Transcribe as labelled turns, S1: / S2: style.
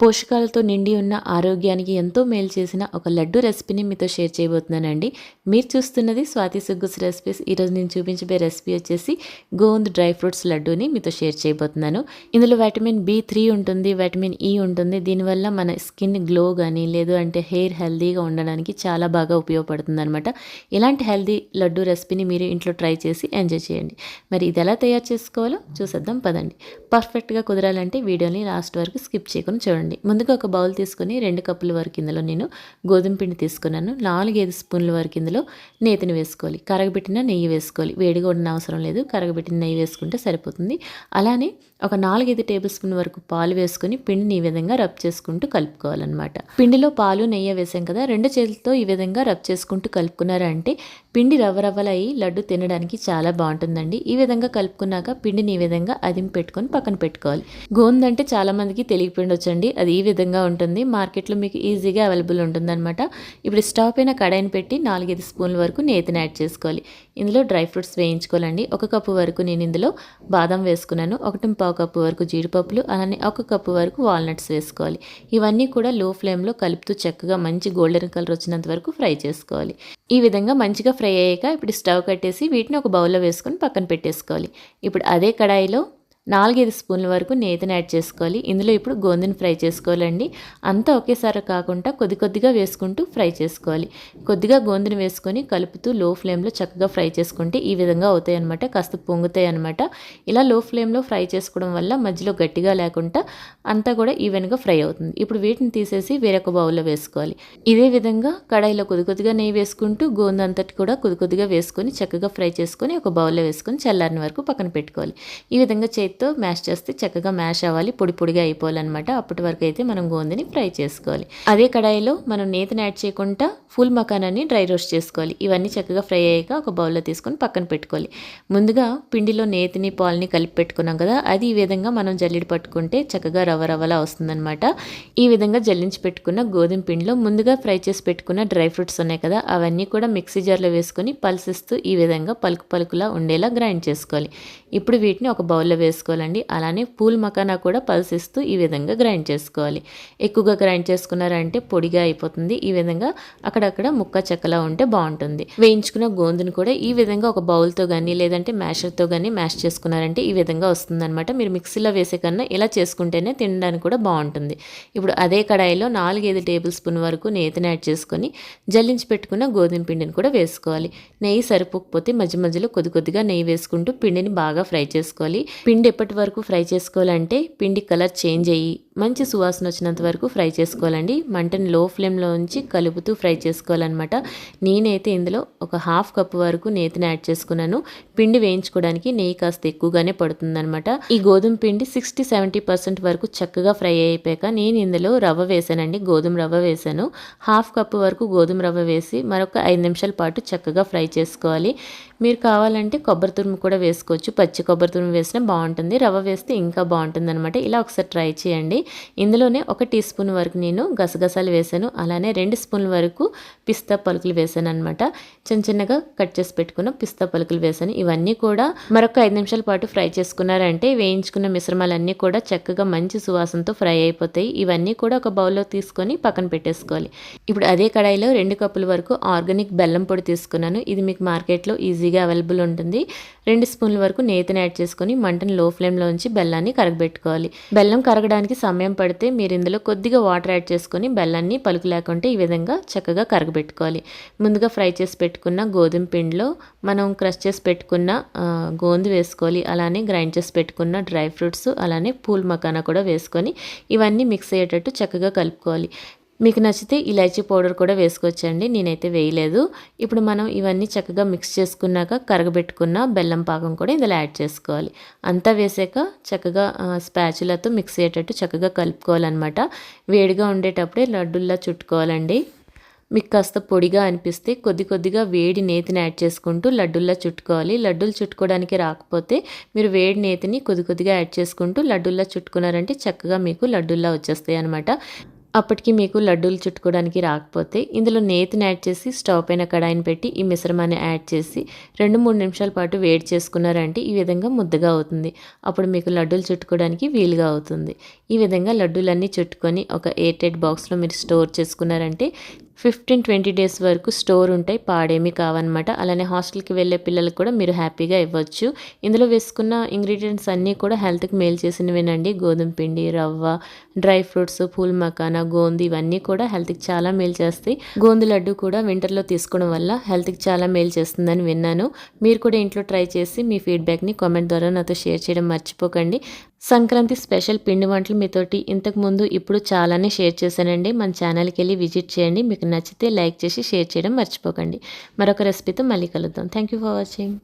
S1: పోషకాలతో నిండి ఉన్న ఆరోగ్యానికి ఎంతో మేలు చేసిన ఒక లడ్డు రెసిపీని మీతో షేర్ చేయబోతున్నానండి. మీరు చూస్తున్నది స్వాతి సుగ్గుస్ రెసిపీస్. ఈరోజు నేను చూపించబోయే రెసిపీ వచ్చేసి గోంద్ డ్రై ఫ్రూట్స్ లడ్డూని మీతో షేర్ చేయబోతున్నాను. ఇందులో వైటమిన్ B3 ఉంటుంది, వైటమిన్ E ఉంటుంది. దీనివల్ల మన స్కిన్ గ్లో కానీ లేదు అంటే హెయిర్ హెల్దీగా ఉండడానికి చాలా బాగా ఉపయోగపడుతుంది అనమాట. ఇలాంటి హెల్దీ లడ్డు రెసిపీని మీరు ఇంట్లో ట్రై చేసి ఎంజాయ్ చేయండి. మరి ఇది ఎలా తయారు చేసుకోవాలో చూసేద్దాం పదండి. పర్ఫెక్ట్గా కుదరాలంటే వీడియోని లాస్ట్ వరకు స్కిప్ చేయకుండా చూడండి. ముందుగా ఒక బౌల్ తీసుకొని 2 కప్పుల వరకు ఇందులో నేను గోధుమ పిండి తీసుకున్నాను. 4-5 స్పూన్ల వరకు ఇందులో నేతిని వేసుకోవాలి. కరగబెట్టిన నెయ్యి వేసుకోవాలి. వేడిగా ఉన్న అవసరం లేదు, కరగబెట్టిన నెయ్యి వేసుకుంటే సరిపోతుంది. అలానే ఒక 4-5 టేబుల్ స్పూన్ వరకు పాలు వేసుకొని పిండిని ఈ విధంగా రబ్ చేసుకుంటూ కలుపుకోవాలన్నమాట. పిండిలో పాలు నెయ్యి వేసాం కదా, 2 చేతులతో ఈ విధంగా రబ్ చేసుకుంటూ కలుపుకున్నారంటే పిండి రవ్వరవ్వలయ్యి లడ్డు తినడానికి చాలా బాగుంటుందండి. ఈ విధంగా కలుపుకున్నాక పిండిని ఈ విధంగా అదిమి పెట్టుకొని పక్కన పెట్టుకోవాలి. గోంద్ అంటే చాలా మందికి తెలియకపోయింది వచ్చండి, అది ఈ విధంగా ఉంటుంది. మార్కెట్లో మీకు ఈజీగా అవైలబుల్ ఉంటుందన్నమాట. ఇప్పుడు స్టవ్ పైన కడాయిని పెట్టి 4-5 స్పూన్ల వరకు నేతిని యాడ్ చేసుకోవాలి. ఇందులో డ్రై ఫ్రూట్స్ వేయించుకోవాలండి. 1 కప్పు వరకు నేను ఇందులో బాదం వేసుకున్నాను, 1.5 కప్పు వరకు జీడిపప్పులు, అలానే 1 కప్పు వరకు వాల్నట్స్ వేసుకోవాలి. ఇవన్నీ కూడా లో ఫ్లేమ్లో కలుపుతూ చక్కగా మంచి గోల్డెన్ కలర్ వచ్చినంత వరకు ఫ్రై చేసుకోవాలి. ఈ విధంగా మంచిగా ఫ్రై అయ్యాక ఇప్పుడు స్టవ్ కట్టేసి వీటిని ఒక బౌల్లో వేసుకొని పక్కన పెట్టేసుకోవాలి. ఇప్పుడు అదే కడాయిలో 4-5 స్పూన్ల వరకు నేతిని యాడ్ చేసుకోవాలి. ఇందులో ఇప్పుడు గోందుని ఫ్రై చేసుకోవాలండి. అంతా ఒకేసారి కాకుండా కొద్ది కొద్దిగా వేసుకుంటూ ఫ్రై చేసుకోవాలి. కొద్దిగా గోందుని వేసుకొని కలుపుతూ లో ఫ్లేమ్లో చక్కగా ఫ్రై చేసుకుంటే ఈ విధంగా అవుతాయి అనమాట, కాస్త పొంగుతాయి అనమాట. ఇలా లో ఫ్లేమ్లో ఫ్రై చేసుకోవడం వల్ల మధ్యలో గట్టిగా లేకుండా అంతా కూడా ఈవెన్గా ఫ్రై అవుతుంది. ఇప్పుడు వీటిని తీసేసి వేరొక బౌల్లో వేసుకోవాలి. ఇదే విధంగా కడాయిలో కొద్ది కొద్దిగా నెయ్యి వేసుకుంటూ గోందు అంతటి కూడా కొద్ది కొద్దిగా వేసుకొని చక్కగా ఫ్రై చేసుకొని ఒక బౌల్లో వేసుకొని చల్లారిన వరకు పక్కన పెట్టుకోవాలి. ఈ విధంగా తో మ్యాష్ చేస్తే చక్కగా మ్యాష్ అవ్వాలి, పొడి పొడిగా అయిపోవాలన్నమాట. అప్పటి వరకు అయితే మనం గోందుని ఫ్రై చేసుకోవాలి. అదే కడాయిలో మనం నేతిని యాడ్ చేయకుండా ఫుల్ మకానాన్ని డ్రై రోస్ట్ చేసుకోవాలి. ఇవన్నీ చక్కగా ఫ్రై అయ్యాక ఒక బౌల్లో తీసుకొని పక్కన పెట్టుకోవాలి. ముందుగా పిండిలో నేతిని పాలని కలిపి పెట్టుకున్నాం కదా, అది ఈ విధంగా మనం జల్లిడి పట్టుకుంటే చక్కగా రవ్వ రవ్వలా వస్తుందన్నమాట. ఈ విధంగా జల్లించి పెట్టుకున్న గోధుమ పిండిలో ముందుగా ఫ్రై చేసి పెట్టుకున్న డ్రై ఫ్రూట్స్ ఉన్నాయి కదా, అవన్నీ కూడా మిక్సీ జార్లో వేసుకొని పల్సిస్తూ ఈ విధంగా పలుకు పలుకులా ఉండేలా గ్రైండ్ చేసుకోవాలి. ఇప్పుడు వీటిని ఒక బౌల్లో వేసుకోవాలండి. అలానే పూల్ మకానా కూడా పల్సిస్తూ ఈ విధంగా గ్రైండ్ చేసుకోవాలి. ఎక్కువగా గ్రైండ్ చేసుకున్నారంటే పొడిగా అయిపోతుంది. ఈ విధంగా అక్కడక్కడ ముక్క చెక్కలా ఉంటే బాగుంటుంది. వేయించుకున్న గోందుని కూడా ఈ విధంగా ఒక బౌల్తో కానీ లేదంటే మ్యాషర్తో కానీ మ్యాష్ చేసుకున్నారంటే ఈ విధంగా వస్తుందన్నమాట. మీరు మిక్సీలో వేసే కన్నా ఇలా చేసుకుంటేనే తినడానికి కూడా బాగుంటుంది. ఇప్పుడు అదే కడాయిలో 4-5 టేబుల్ స్పూన్ వరకు నేతిని యాడ్ చేసుకొని జల్లించి పెట్టుకున్న గోధుమ పిండిని కూడా వేసుకోవాలి. నెయ్యి సరిపోకపోతే మధ్య మధ్యలో కొద్ది కొద్దిగా నెయ్యి వేసుకుంటూ పిండిని బాగా ఫ్రై చేసుకోవాలి. పిండి ఎప్పటి వరకు ఫ్రై చేసుకోవాలంటే పిండి కలర్ చేంజ్ అయ్యి మంచి సువాసన వచ్చినంత వరకు ఫ్రై చేసుకోవాలండి. మంటని లో ఫ్లేమ్లో ఉంచి కలుపుతూ ఫ్రై చేసుకోవాలన్నమాట. నేనైతే ఇందులో ఒక 1/2 కప్పు వరకు నేతిని యాడ్ చేసుకున్నాను. పిండి వేయించుకోవడానికి నెయ్యి కాస్త ఎక్కువగానే పడుతుందన్నమాట. ఈ గోధుమ పిండి 60-70% వరకు చక్కగా ఫ్రై అయిపోయాక నేను ఇందులో రవ్వ వేసానండి, గోధుమ రవ్వ వేసాను. 1/2 కప్పు వరకు గోధుమ రవ్వ వేసి మరొక 5 నిమిషాల పాటు చక్కగా ఫ్రై చేసుకోవాలి. మీరు కావాలంటే కొబ్బరి తురుము కూడా వేసుకోవచ్చు, పచ్చి కొబ్బరి తురుము వేసినా బాగుంటుంది, రవ్వ వేస్తే ఇంకా బాగుంటుంది అనమాట. ఇలా ఒకసారి ట్రై చేయండి. ఇందులోనే 1 టీ స్పూన్ వరకు నేను గసగసాలు వేసాను, అలానే 2 స్పూన్ల వరకు పిస్తా పలుకులు వేసాను అనమాట. చిన్న చిన్నగా కట్ చేసి పెట్టుకున్న పిస్తా పలుకులు వేసాను. ఇవన్నీ కూడా మరొక 5 నిమిషాల పాటు ఫ్రై చేసుకున్నారంటే వేయించుకున్న మిశ్రమాలన్నీ కూడా చక్కగా మంచి సువాసనతో ఫ్రై అయిపోతాయి. ఇవన్నీ కూడా ఒక బౌల్లో తీసుకొని పక్కన పెట్టేసుకోవాలి. ఇప్పుడు అదే కడాయిలో 2 కప్పుల వరకు ఆర్గానిక్ బెల్లం పొడి తీసుకున్నాను. ఇది మీకు మార్కెట్లో ఈజీగా అవైలబుల్ ఉంటుంది. 2 స్పూన్ల వరకు నేతిని యాడ్ చేసుకొని మంటను లో ఫ్లేమ్లో ఉంచి బెల్లాన్ని కరగబెట్టుకోవాలి. బెల్లం కరగడానికి సమయం పడితే మీరు ఇందులో కొద్దిగా వాటర్ యాడ్ చేసుకొని బెల్లాన్ని పలుకు లేకుంటే ఈ విధంగా చక్కగా కరగబెట్టుకోవాలి. ముందుగా ఫ్రై చేసి పెట్టుకున్న గోధుమ పిండిలో మనం క్రష్ చేసి పెట్టుకున్న గోందు వేసుకోవాలి. అలానే గ్రైండ్ చేసి పెట్టుకున్న డ్రై ఫ్రూట్స్, అలానే పూల్ మకానా కూడా వేసుకొని ఇవన్నీ మిక్స్ అయ్యేటట్టు చక్కగా కలుపుకోవాలి. మీకు నచ్చితే ఇలాచీ పౌడర్ కూడా వేసుకోవచ్చండి, నేనైతే వేయలేదు. ఇప్పుడు మనం ఇవన్నీ చక్కగా మిక్స్ చేసుకున్నాక కరగబెట్టుకున్న బెల్లం పాకం కూడా ఇందులో యాడ్ చేసుకోవాలి. అంతా వేసాక చక్కగా స్పాచులతో మిక్స్ అయ్యేటట్టు చక్కగా కలుపుకోవాలన్నమాట. వేడిగా ఉండేటప్పుడే లడ్డుల్లా చుట్టుకోవాలండి. మీకు కాస్త పొడిగా అనిపిస్తే కొద్ది కొద్దిగా వేడి నేతిని యాడ్ చేసుకుంటూ లడ్డుల్లా చుట్టుకోవాలి. లడ్డూలు చుట్టుకోవడానికి రాకపోతే మీరు వేడి నేతిని కొద్ది కొద్దిగా యాడ్ చేసుకుంటూ లడ్డుల్లా చుట్టుకున్నారంటే చక్కగా మీకు లడ్డుల్లా వచ్చేస్తాయి అనమాట. అప్పటికి మీకు లడ్డూలు చుట్టుకోవడానికి రాకపోతే ఇందులో నేతిని యాడ్ చేసి స్టవ్ పైన కడాయిని పెట్టి ఈ మిశ్రమాన్ని యాడ్ చేసి 2-3 నిమిషాల పాటు వేడి చేసుకున్నారంటే ఈ విధంగా ముద్దగా అవుతుంది. అప్పుడు మీకు లడ్డూలు చుట్టుకోవడానికి వీలుగా అవుతుంది. ఈ విధంగా లడ్డూలన్నీ చుట్టుకొని ఒక ఎయిర్ టైట్ బాక్స్లో మీరు స్టోర్ చేసుకున్నారంటే 15-20 డేస్ వరకు స్టోర్ ఉంటాయి, పాడేమీ కావన్నమాట. అలానే హాస్టల్కి వెళ్ళే పిల్లలకు కూడా మీరు హ్యాపీగా ఇవ్వచ్చు. ఇందులో వేసుకున్న ఇంగ్రీడియంట్స్ అన్నీ కూడా హెల్త్కి మేలు చేసినవేనండి. గోధుమ పిండి, రవ్వ, డ్రై ఫ్రూట్స్, పూల్ మకానా, గోంది ఇవన్నీ కూడా హెల్త్కి చాలా మేలు చేస్తాయి. గోంది లడ్డు కూడా వింటర్లో తీసుకోవడం వల్ల హెల్త్కి చాలా మేలు చేస్తుందని విన్నాను. మీరు కూడా ఇంట్లో ట్రై చేసి మీ ఫీడ్బ్యాక్ని కామెంట్ ద్వారా నాతో షేర్ చేయడం మర్చిపోకండి. సంక్రాంతి స్పెషల్ పిండి వంటలు మీతోటి ఇంతకుముందు ఇప్పుడు చాలానే షేర్ చేశానండి. మన ఛానల్కి వెళ్ళి విజిట్ చేయండి. మీకు నచ్చితే లైక్ చేసి షేర్ చేయడం మర్చిపోకండి. మరొక రెసిపీతో మళ్ళీ కలుద్దాం. Thank you for watching.